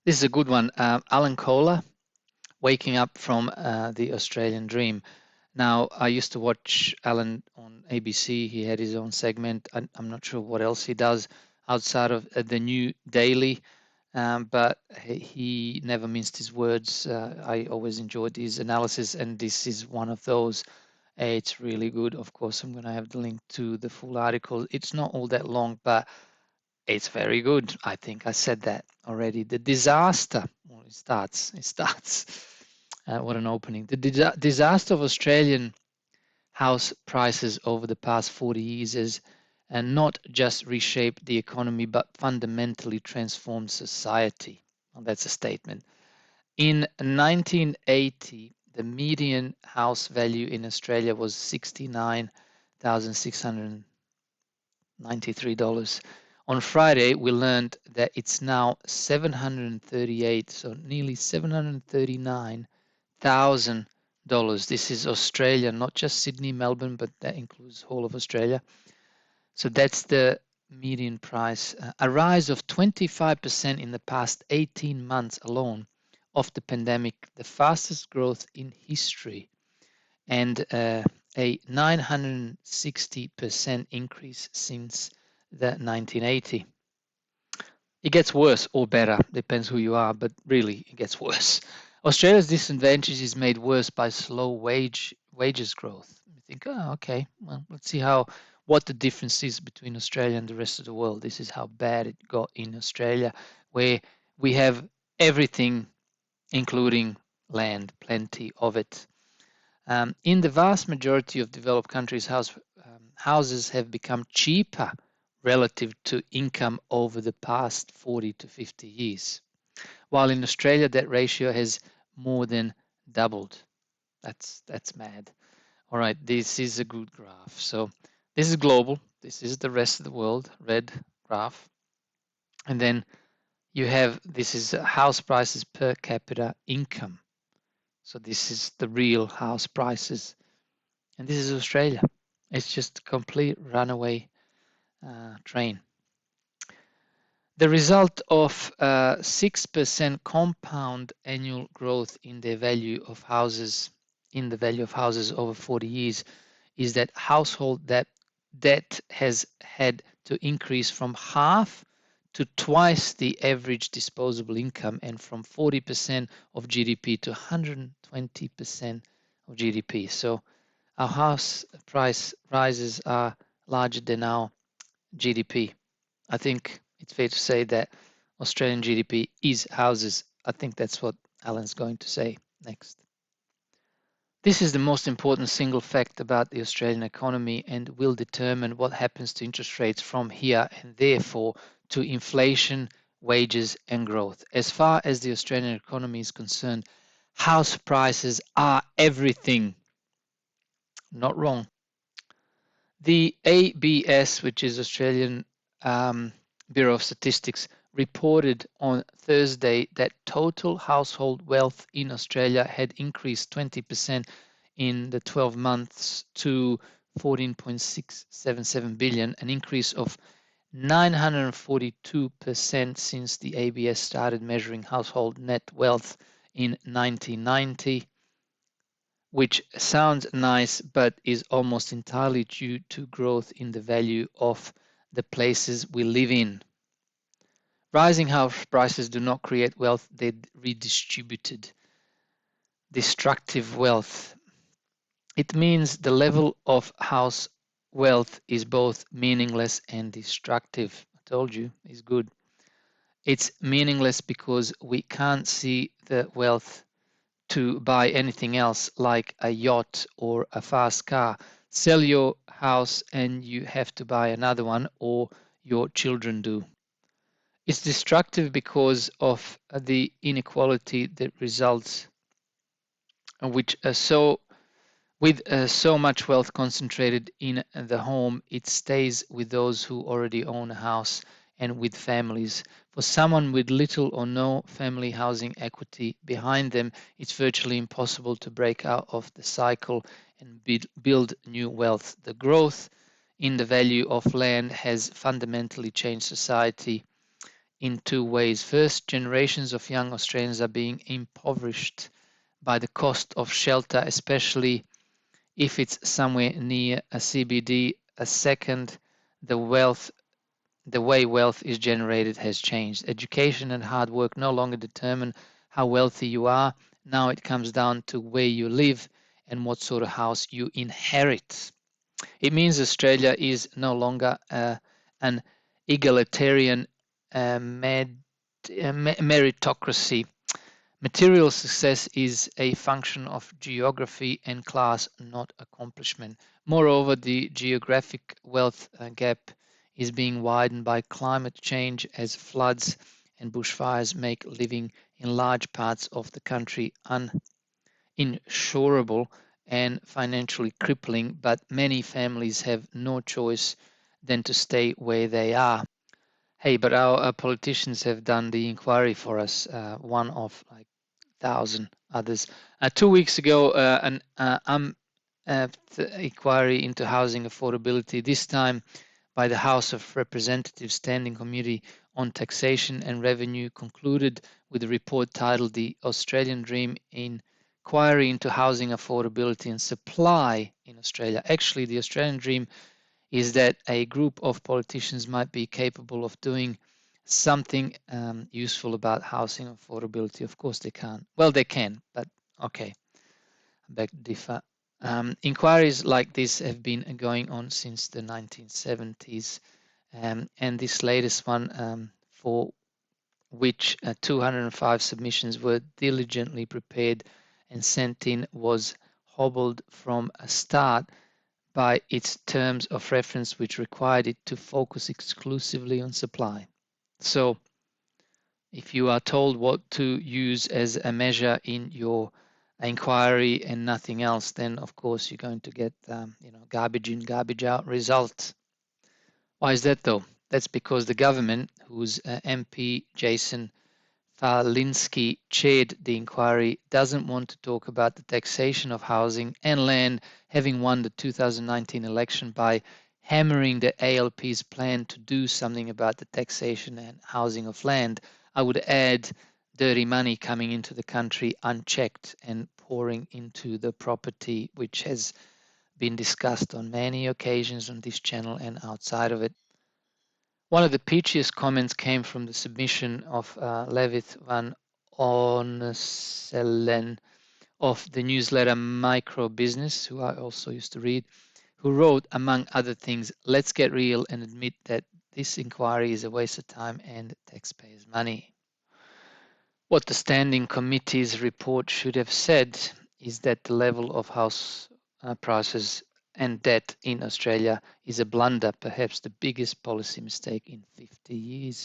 This is a good one. Alan Kohler, Waking Up from the Australian Dream. Now, I used to watch Alan on ABC. He had his own segment. I'm not sure what else he does outside of the new daily, but he never minced his words. I always enjoyed his analysis, and this is one of those. It's really good. Of course, I'm going to have the link to the full article. It's not all that long, but it's very good. I think I said that already. The disaster. Well, it starts. It starts. What an opening. The disaster of Australian house prices over the past 40 years has and not just reshaped the economy, but fundamentally transformed society. Well, that's a statement. In 1980, the median house value in Australia was $69,693. On Friday, we learned that it's now 738, so nearly $739,000. This is Australia, not just Sydney, Melbourne, but that includes whole of Australia. So that's the median price, a rise of 25% in the past 18 months alone of the pandemic, the fastest growth in history, and a 960% increase since the 1980. It gets worse or better, depends who you are, but really it gets worse. Australia's disadvantage is made worse by slow wages growth. You think, oh, okay, well, let's see what the difference is between Australia and the rest of the world. This is how bad it got in Australia, where we have everything, including land, plenty of it. In the vast majority of developed countries, houses have become cheaper relative to income over the past 40 to 50 years. While in Australia, that ratio has more than doubled. That's mad. All right, this is a good graph. So this is global. This is the rest of the world, red graph. And then you have, this is house prices per capita income. So this is the real house prices. And this is Australia. It's just a complete runaway train. The result of 6% compound annual growth in the value of houses over 40 years is that household debt has had to increase from half to twice the average disposable income and from 40% of GDP to 120% of GDP. So our house price rises are larger than our GDP. I think it's fair to say that Australian GDP is houses. I think that's what Alan's going to say next. This is the most important single fact about the Australian economy and will determine what happens to interest rates from here and therefore to inflation, wages, and growth. As far as the Australian economy is concerned, house prices are everything. Not wrong. The ABS, which is Australian Bureau of Statistics, reported on Thursday that total household wealth in Australia had increased 20% in the 12 months to 14.677 billion, an increase of 942% since the ABS started measuring household net wealth in 1990. Which sounds nice, but is almost entirely due to growth in the value of the places we live in. Rising house prices do not create wealth, they redistributed. Destructive wealth. It means the level of house wealth is both meaningless and destructive. I told you, it's good. It's meaningless because we can't see the wealth to buy anything else like a yacht or a fast car. Sell your house and you have to buy another one, or your children do. It's destructive because of the inequality that results, which with so much wealth concentrated in the home, it stays with those who already own a house and with families. For someone with little or no family housing equity behind them, it's virtually impossible to break out of the cycle and build new wealth. The growth in the value of land has fundamentally changed society in two ways. First, generations of young Australians are being impoverished by the cost of shelter, especially if it's somewhere near a CBD. A second, the wealth the way wealth is generated has changed. Education and hard work no longer determine how wealthy you are. Now it comes down to where you live and what sort of house you inherit. It means Australia is no longer an egalitarian meritocracy. Material success is a function of geography and class, not accomplishment. Moreover, the geographic wealth gap is being widened by climate change as floods and bushfires make living in large parts of the country uninsurable and financially crippling, but many families have no choice than to stay where they are. Hey, but our politicians have done the inquiry for us, one of like thousand others. 2 weeks ago, an inquiry into housing affordability, this time by the House of Representatives Standing Committee on Taxation and Revenue, concluded with a report titled The Australian Dream: Inquiry into Housing Affordability and Supply in Australia. Actually, the Australian dream is that a group of politicians might be capable of doing something useful about housing affordability. Of course, they can't. Well, they can, but okay, I beg to differ. Inquiries like this have been going on since the 1970s, and this latest one, for which 205 submissions were diligently prepared and sent in, was hobbled from a start by its terms of reference, which required it to focus exclusively on supply. So if you are told what to use as a measure in your inquiry and nothing else, then of course you're going to get garbage in, garbage out results. Why is that though? That's because the government, whose MP Jason Falinski chaired the inquiry, doesn't want to talk about the taxation of housing and land, having won the 2019 election by hammering the ALP's plan to do something about the taxation and housing of land. I would add dirty money coming into the country unchecked and pouring into the property, which has been discussed on many occasions on this channel and outside of it. One of the peachiest comments came from the submission of Levith van Onselen of the newsletter Micro Business, who I also used to read, who wrote, among other things, let's get real and admit that this inquiry is a waste of time and taxpayers' money. What the Standing Committee's report should have said is that the level of house prices and debt in Australia is a blunder, perhaps the biggest policy mistake in 50 years.